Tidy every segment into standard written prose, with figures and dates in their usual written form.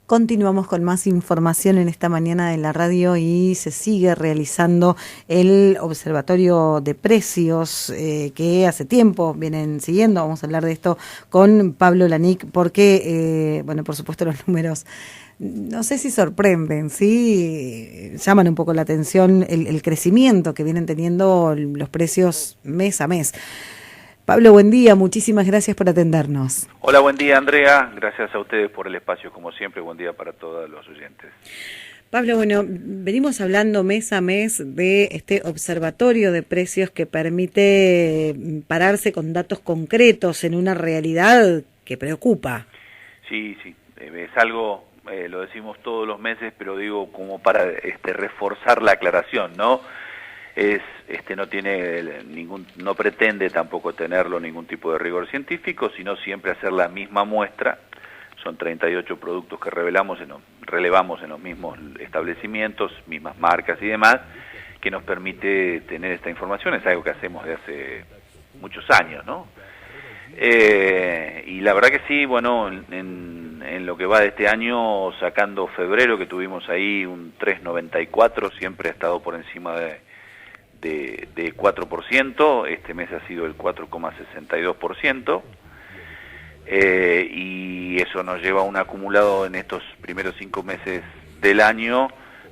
Continuamos con más información en esta mañana de la radio y se sigue realizando el Observatorio de Precios que hace tiempo vienen siguiendo. Vamos a hablar de esto con Pablo Lanic porque, bueno, por supuesto los números no sé si sorprenden, sí llaman un poco la atención el crecimiento que vienen teniendo los precios mes a mes. Pablo, buen día, muchísimas gracias por atendernos. Hola, buen día Andrea, gracias a ustedes por el espacio como siempre, buen día para todos los oyentes. Pablo, bueno, venimos hablando mes a mes de este observatorio de precios que permite pararse con datos concretos en una realidad que preocupa. Sí, es algo, lo decimos todos los meses, pero digo como para reforzar la aclaración, ¿no? No tiene no pretende tampoco tenerlo ningún tipo de rigor científico, sino siempre hacer la misma muestra. Son 38 productos que relevamos en los mismos establecimientos, mismas marcas y demás, que nos permite tener esta información. Es algo que hacemos de hace muchos años, ¿no? Y la verdad que sí, bueno, en lo que va de este año, sacando febrero, que tuvimos ahí un 3,94, siempre ha estado por encima de 4%, este mes ha sido el 4,62%, y eso nos lleva a un acumulado en estos primeros 5 meses del año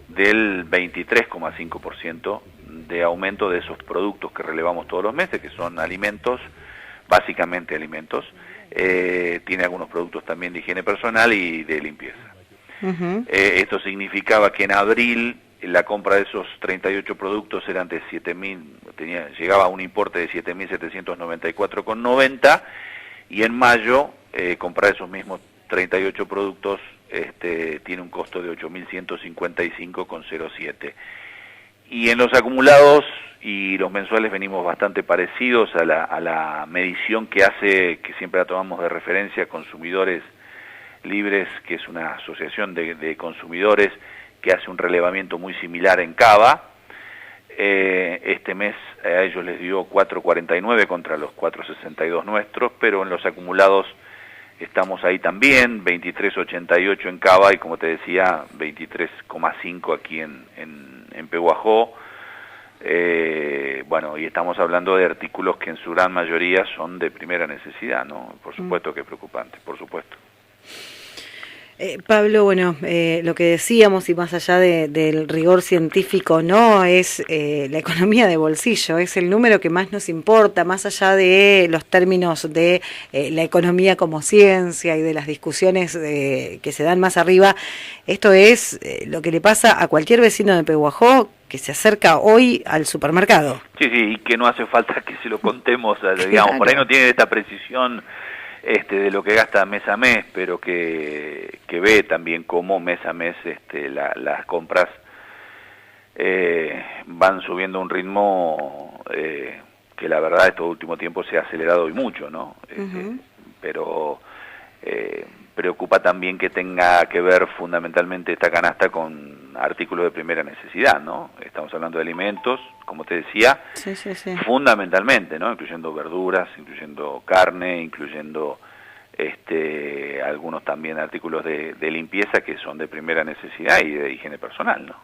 del 23,5% de aumento de esos productos que relevamos todos los meses, que son alimentos, básicamente alimentos, tiene algunos productos también de higiene personal y de limpieza. Esto significaba que en abril la compra de esos 38 productos eran de 7.000, llegaba a un importe de 7.794,90, y en mayo comprar esos mismos 38 productos tiene un costo de 8.155,07. Y en los acumulados y los mensuales venimos bastante parecidos a la medición que siempre la tomamos de referencia, Consumidores Libres, que es una asociación de consumidores que hace un relevamiento muy similar en Cava. Este mes a ellos les dio 4,49 contra los 4,62 nuestros, pero en los acumulados estamos ahí también, 23,88 en Cava y, como te decía, 23,5 aquí en Pehuajó. Bueno, y estamos hablando de artículos que en su gran mayoría son de primera necesidad, ¿no? Por supuesto que es preocupante, por supuesto. Pablo, bueno, lo que decíamos, y más allá del rigor científico, no es la economía de bolsillo, es el número que más nos importa, más allá de los términos de la economía como ciencia y de las discusiones que se dan más arriba. Esto es lo que le pasa a cualquier vecino de Pehuajó que se acerca hoy al supermercado. Sí, y que no hace falta que se lo contemos, digamos, claro. Por ahí no tiene esta precisión de lo que gasta mes a mes, pero que ve también cómo mes a mes las compras van subiendo a un ritmo que la verdad estos últimos tiempos se ha acelerado y mucho, ¿no? Pero preocupa también que tenga que ver fundamentalmente esta canasta con artículos de primera necesidad, ¿no? Estamos hablando de alimentos, como te decía, sí. Fundamentalmente, ¿no? Incluyendo verduras, incluyendo carne, incluyendo algunos también artículos de limpieza que son de primera necesidad y de higiene personal, ¿no?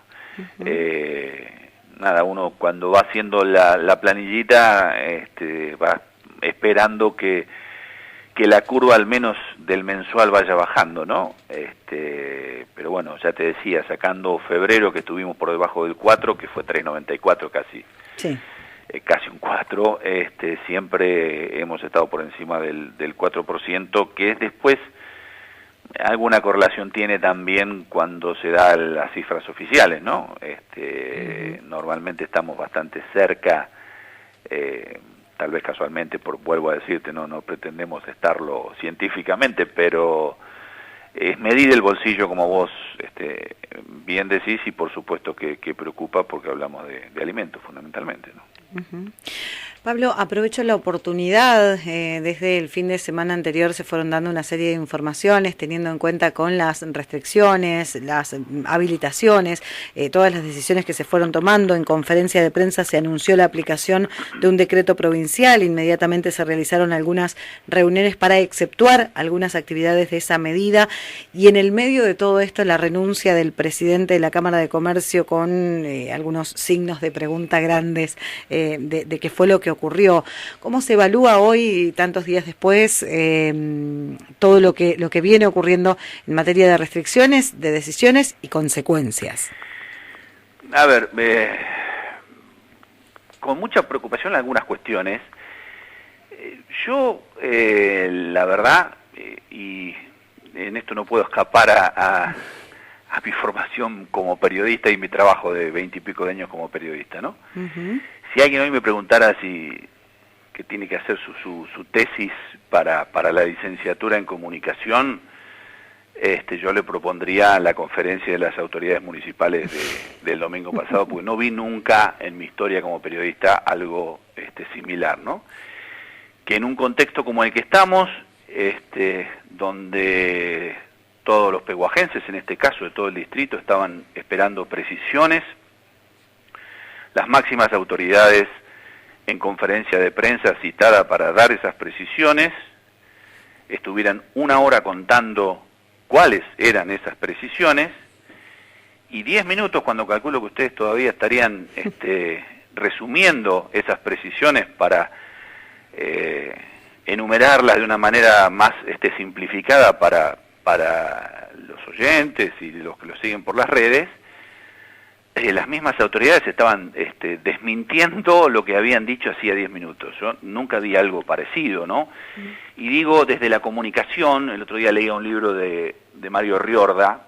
Nada, uno cuando va haciendo la planillita va esperando que la curva al menos del mensual vaya bajando, ¿no? Pero bueno, ya te decía, sacando febrero que estuvimos por debajo del 4, que fue 3,94 casi. Sí. Casi un 4, siempre hemos estado por encima del 4%, que después alguna correlación tiene también cuando se da las cifras oficiales, ¿no? Normalmente estamos bastante cerca, tal vez casualmente, vuelvo a decirte, no pretendemos estarlo científicamente, pero es medir el bolsillo, como vos bien decís, y por supuesto que preocupa porque hablamos de alimentos fundamentalmente, ¿no? Pablo, aprovecho la oportunidad, desde el fin de semana anterior se fueron dando una serie de informaciones, teniendo en cuenta con las restricciones, las habilitaciones, todas las decisiones que se fueron tomando. En conferencia de prensa se anunció la aplicación de un decreto provincial, inmediatamente se realizaron algunas reuniones para exceptuar algunas actividades de esa medida, y en el medio de todo esto la renuncia del presidente de la Cámara de Comercio con algunos signos de pregunta grandes de qué fue lo que ocurrió. ¿Cómo se evalúa hoy, tantos días después, todo lo que viene ocurriendo en materia de restricciones, de decisiones y consecuencias? A ver, con mucha preocupación algunas cuestiones. Yo, la verdad, y en esto no puedo escapar a mi formación como periodista y mi trabajo de 20 y pico de años como periodista, ¿no? Uh-huh. Si alguien hoy me preguntara que tiene que hacer su tesis para la licenciatura en comunicación, yo le propondría la conferencia de las autoridades municipales del domingo pasado, porque no vi nunca en mi historia como periodista algo similar, ¿no? Que en un contexto como el que estamos, donde todos los pehuajenses, en este caso de todo el distrito, estaban esperando precisiones, las máximas autoridades en conferencia de prensa citada para dar esas precisiones, estuvieran 1 hora contando cuáles eran esas precisiones, y 10 minutos, cuando calculo que ustedes todavía estarían resumiendo esas precisiones para enumerarlas de una manera más simplificada para los oyentes y los que lo siguen por las redes, las mismas autoridades estaban desmintiendo lo que habían dicho hacía 10 minutos. Yo nunca vi algo parecido, ¿no? Y digo, desde la comunicación, el otro día leía un libro de Mario Riorda,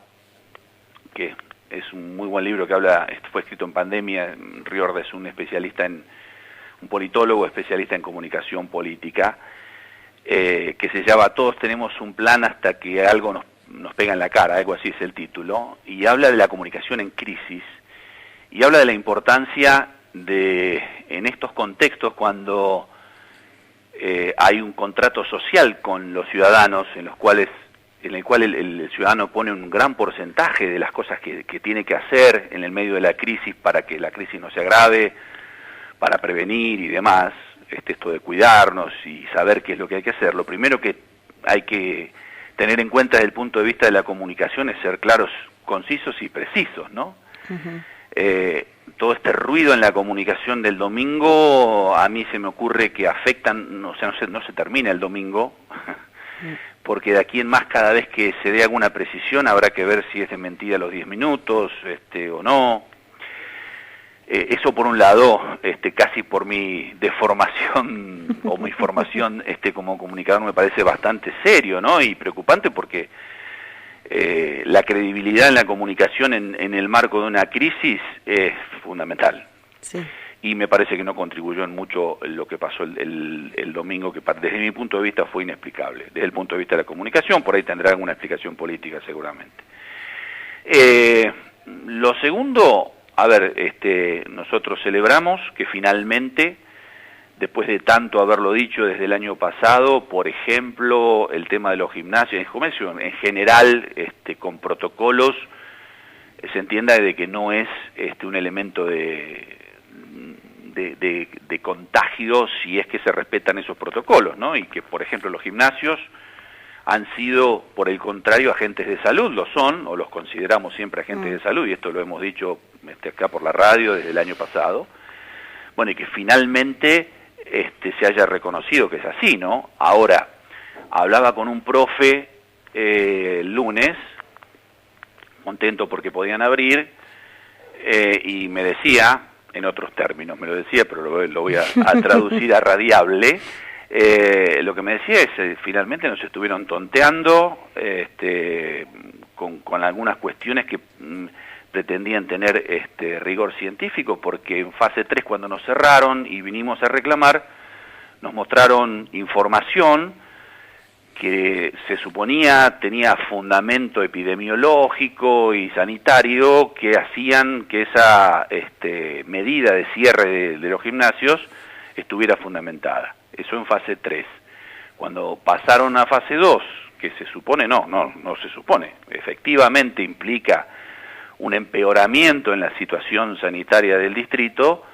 que es un muy buen libro que habla, fue escrito en pandemia. Riorda es un politólogo especialista en comunicación política, que se llama Todos tenemos un plan hasta que algo nos pega en la cara, algo así es el título, y habla de la comunicación en crisis, y habla de la importancia en estos contextos, cuando hay un contrato social con los ciudadanos, en el cual el ciudadano pone un gran porcentaje de las cosas que tiene que hacer en el medio de la crisis para que la crisis no se agrave, para prevenir y demás, esto de cuidarnos y saber qué es lo que hay que hacer. Lo primero que hay que tener en cuenta desde el punto de vista de la comunicación es ser claros, concisos y precisos, ¿no? Uh-huh. Todo este ruido en la comunicación del domingo, a mí se me ocurre que afectan, o sea, no se termina el domingo, porque de aquí en más, cada vez que se dé alguna precisión, habrá que ver si es de mentira los 10 minutos, o no. Eso por un lado, casi por mi deformación o mi formación como comunicador, me parece bastante serio, ¿no? Y preocupante, porque la credibilidad en la comunicación en el marco de una crisis es fundamental. Sí. Y me parece que no contribuyó en mucho lo que pasó el domingo, que desde mi punto de vista fue inexplicable. Desde el punto de vista de la comunicación, por ahí tendrá alguna explicación política seguramente. Lo segundo, a ver, nosotros celebramos que finalmente, después de tanto haberlo dicho desde el año pasado, por ejemplo, el tema de los gimnasios, el comercio en general, con protocolos, se entienda de que no es un elemento de contagio si es que se respetan esos protocolos, ¿no? Y que, por ejemplo, los gimnasios han sido, por el contrario, agentes de salud, lo son, o los consideramos siempre agentes de salud, y esto lo hemos dicho acá por la radio desde el año pasado. Bueno, y que finalmente se haya reconocido que es así, ¿no? Ahora, hablaba con un profe el lunes, contento porque podían abrir, y me decía, en otros términos me lo decía, pero lo voy a traducir a radiable, lo que me decía es, finalmente nos estuvieron tonteando con algunas cuestiones que pretendían tener rigor científico, porque en fase 3, cuando nos cerraron y vinimos a reclamar, nos mostraron información que se suponía tenía fundamento epidemiológico y sanitario, que hacían que esa medida de cierre de los gimnasios estuviera fundamentada. Eso en fase 3. Cuando pasaron a fase 2, que se supone, no se supone, efectivamente implica un empeoramiento en la situación sanitaria del distrito,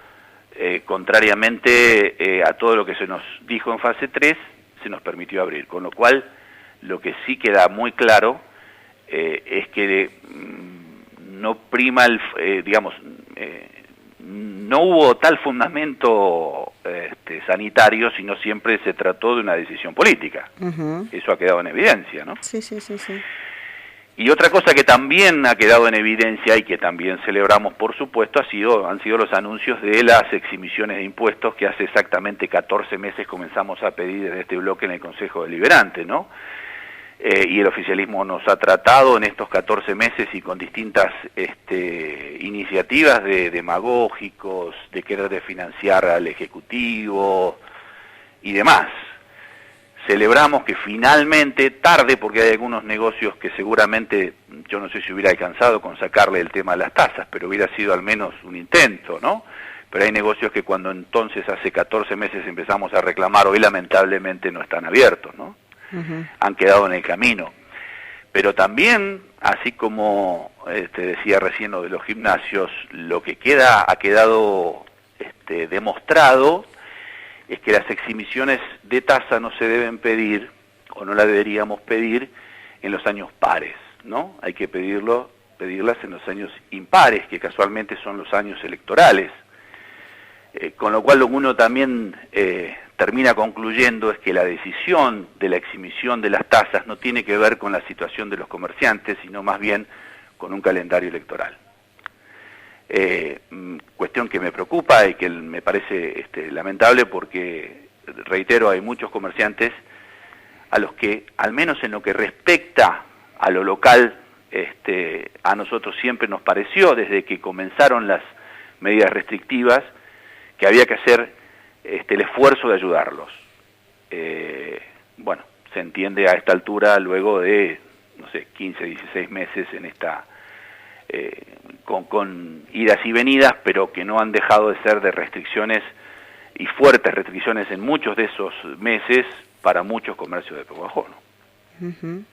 contrariamente a todo lo que se nos dijo en fase 3, se nos permitió abrir. Con lo cual, lo que sí queda muy claro es que no prima, no hubo tal fundamento sanitario, sino siempre se trató de una decisión política. Eso ha quedado en evidencia, ¿no? Sí. Y otra cosa que también ha quedado en evidencia y que también celebramos, por supuesto, han sido los anuncios de las exhibiciones de impuestos que hace exactamente 14 meses comenzamos a pedir desde este bloque en el Consejo Deliberante, ¿no? Y el oficialismo nos ha tratado en estos 14 meses y con distintas iniciativas de demagógicos, de querer desfinanciar al Ejecutivo y demás. Celebramos que finalmente, tarde porque hay algunos negocios que seguramente, yo no sé si hubiera alcanzado con sacarle el tema de las tasas, pero hubiera sido al menos un intento, ¿no? Pero hay negocios que cuando entonces hace 14 meses empezamos a reclamar, hoy lamentablemente no están abiertos, ¿no? Han quedado en el camino. Pero también, así como te decía recién lo de los gimnasios, lo que ha quedado demostrado es que las exhibiciones de tasa no se deben pedir, o no la deberíamos pedir, en los años pares, ¿no? Hay que pedirlas en los años impares, que casualmente son los años electorales. Con lo cual lo que uno también termina concluyendo es que la decisión de la exhibición de las tasas no tiene que ver con la situación de los comerciantes, sino más bien con un calendario electoral. Cuestión que me preocupa y que me parece lamentable porque, reitero, hay muchos comerciantes a los que, al menos en lo que respecta a lo local, a nosotros siempre nos pareció, desde que comenzaron las medidas restrictivas, que había que hacer el esfuerzo de ayudarlos. Bueno, se entiende a esta altura, luego de, 15, 16 meses en esta... con idas y venidas, pero que no han dejado de ser de restricciones y fuertes restricciones en muchos de esos meses para muchos comercios de Pehuajó, ¿no?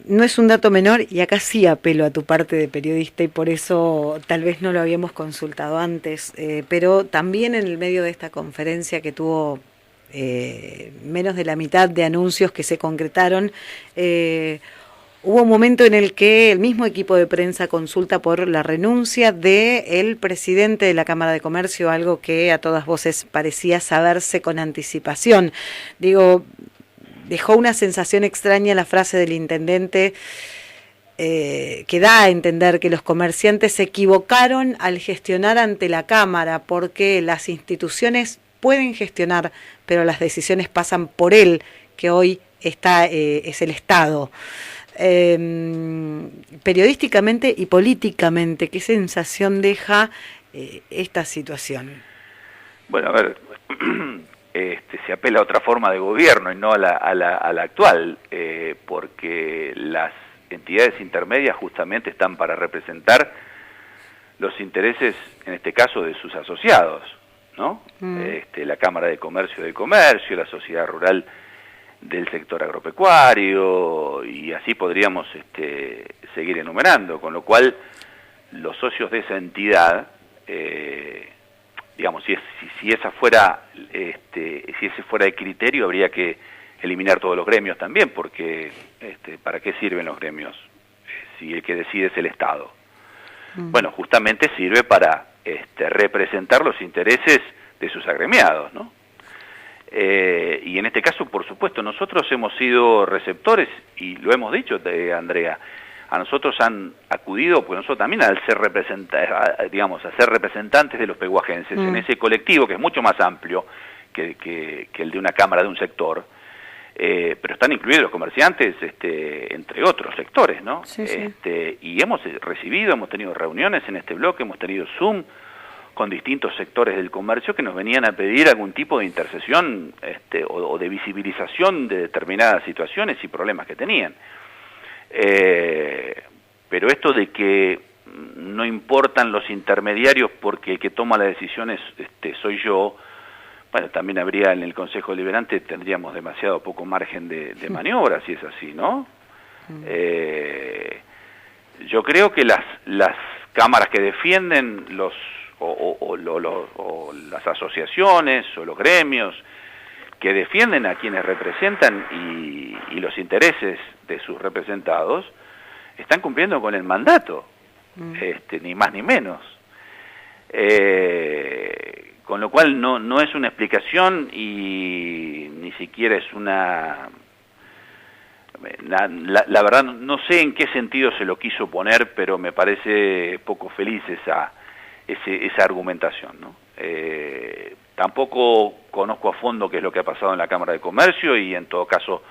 No es un dato menor y acá sí apelo a tu parte de periodista y por eso tal vez no lo habíamos consultado antes, pero también en el medio de esta conferencia que tuvo menos de la mitad de anuncios que se concretaron, hubo un momento en el que el mismo equipo de prensa consulta por la renuncia del presidente de la Cámara de Comercio, algo que a todas voces parecía saberse con anticipación. Digo, dejó una sensación extraña la frase del intendente que da a entender que los comerciantes se equivocaron al gestionar ante la Cámara, porque las instituciones pueden gestionar, pero las decisiones pasan por él, que hoy es el Estado. Periodísticamente y políticamente, ¿qué sensación deja esta situación? Bueno, a ver, se apela a otra forma de gobierno y no a la actual, porque las entidades intermedias justamente están para representar los intereses, en este caso, de sus asociados, ¿no? La Cámara de Comercio del Comercio, la Sociedad Rural del sector agropecuario, y así podríamos seguir enumerando, con lo cual los socios de esa entidad, digamos, si ese fuera el criterio, habría que eliminar todos los gremios también, porque ¿para qué sirven los gremios si el que decide es el Estado? Bueno, justamente sirve para representar los intereses de sus agremiados, ¿no? Y en este caso, por supuesto, nosotros hemos sido receptores, y lo hemos dicho, Andrea, a nosotros han acudido, pues nosotros también al ser a ser representantes de los pehuajenses en ese colectivo que es mucho más amplio que el de una cámara de un sector, pero están incluidos los comerciantes, entre otros sectores, ¿no? Sí, sí. Y hemos tenido reuniones en este bloque, hemos tenido Zoom con distintos sectores del comercio que nos venían a pedir algún tipo de intercesión o de visibilización de determinadas situaciones y problemas que tenían. Pero esto de que no importan los intermediarios porque el que toma las decisiones soy yo, bueno, también habría en el Consejo Deliberante, tendríamos demasiado poco margen de maniobra, si es así, ¿no? Yo creo que las cámaras que defienden o las asociaciones o los gremios que defienden a quienes representan y los intereses de sus representados, están cumpliendo con el mandato, ni más ni menos. Con lo cual no es una explicación y ni siquiera es una... La verdad no sé en qué sentido se lo quiso poner, pero me parece poco feliz esa argumentación, ¿no? Tampoco conozco a fondo qué es lo que ha pasado en la Cámara de Comercio y en todo caso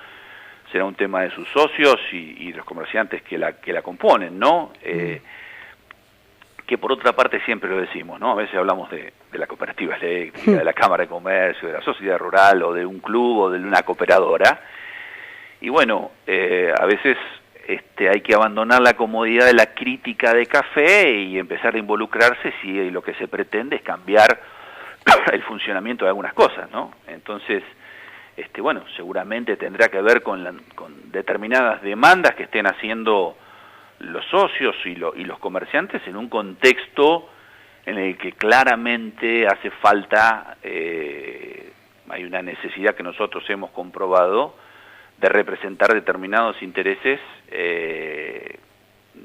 será un tema de sus socios y de los comerciantes que la componen, ¿no? Que por otra parte siempre lo decimos, ¿no? A veces hablamos de la cooperativa eléctrica, de la Cámara de Comercio, de la sociedad rural o de un club o de una cooperadora. Y bueno, a veces hay que abandonar la comodidad de la crítica de café y empezar a involucrarse si lo que se pretende es cambiar el funcionamiento de algunas cosas, ¿no? Entonces, bueno, seguramente tendrá que ver con determinadas demandas que estén haciendo los socios y los comerciantes en un contexto en el que claramente hace falta, hay una necesidad que nosotros hemos comprobado de representar determinados intereses,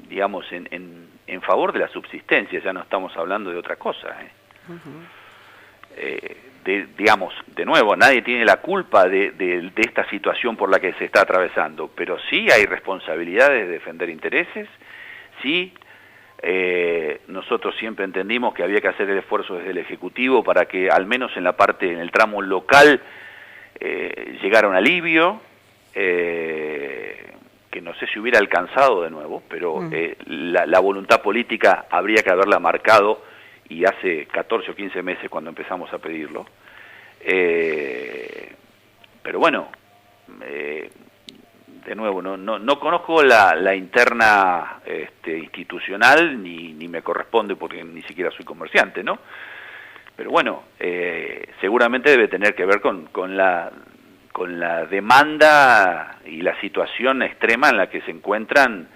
digamos, en favor de la subsistencia, ya no estamos hablando de otra cosa. Digamos, de nuevo, nadie tiene la culpa de esta situación por la que se está atravesando, pero sí hay responsabilidades de defender intereses, sí, nosotros siempre entendimos que había que hacer el esfuerzo desde el Ejecutivo para que al menos en el tramo local, llegara un alivio, que no sé si hubiera alcanzado de nuevo, pero la voluntad política habría que haberla marcado y hace 14 o 15 meses cuando empezamos a pedirlo. Pero bueno, de nuevo, no conozco la interna institucional, ni me corresponde porque ni siquiera soy comerciante, ¿no? Pero bueno, seguramente debe tener que ver con la demanda y la situación extrema en la que se encuentran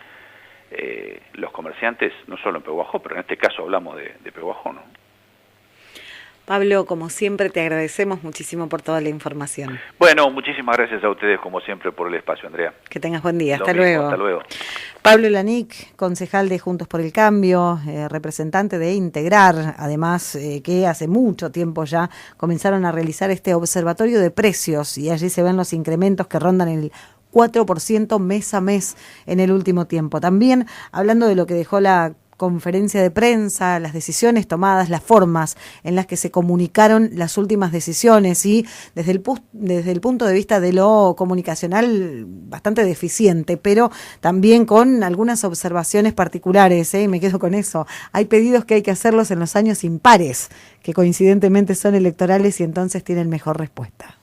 los comerciantes, no solo en Pehuajó, pero en este caso hablamos de Pehuajó, ¿no? Pablo, como siempre, te agradecemos muchísimo por toda la información. Bueno, muchísimas gracias a ustedes, como siempre, por el espacio, Andrea. Que tengas buen día. Hasta Lo mismo, luego. Hasta luego. Pablo Lanic, concejal de Juntos por el Cambio, representante de Integrar, además que hace mucho tiempo ya comenzaron a realizar este observatorio de precios y allí se ven los incrementos que rondan el 4% mes a mes en el último tiempo. También hablando de lo que dejó la conferencia de prensa, las decisiones tomadas, las formas en las que se comunicaron las últimas decisiones y desde el punto de vista de lo comunicacional bastante deficiente, pero también con algunas observaciones particulares, y me quedo con eso. Hay pedidos que hay que hacerlos en los años impares, que coincidentemente son electorales y entonces tienen mejor respuesta.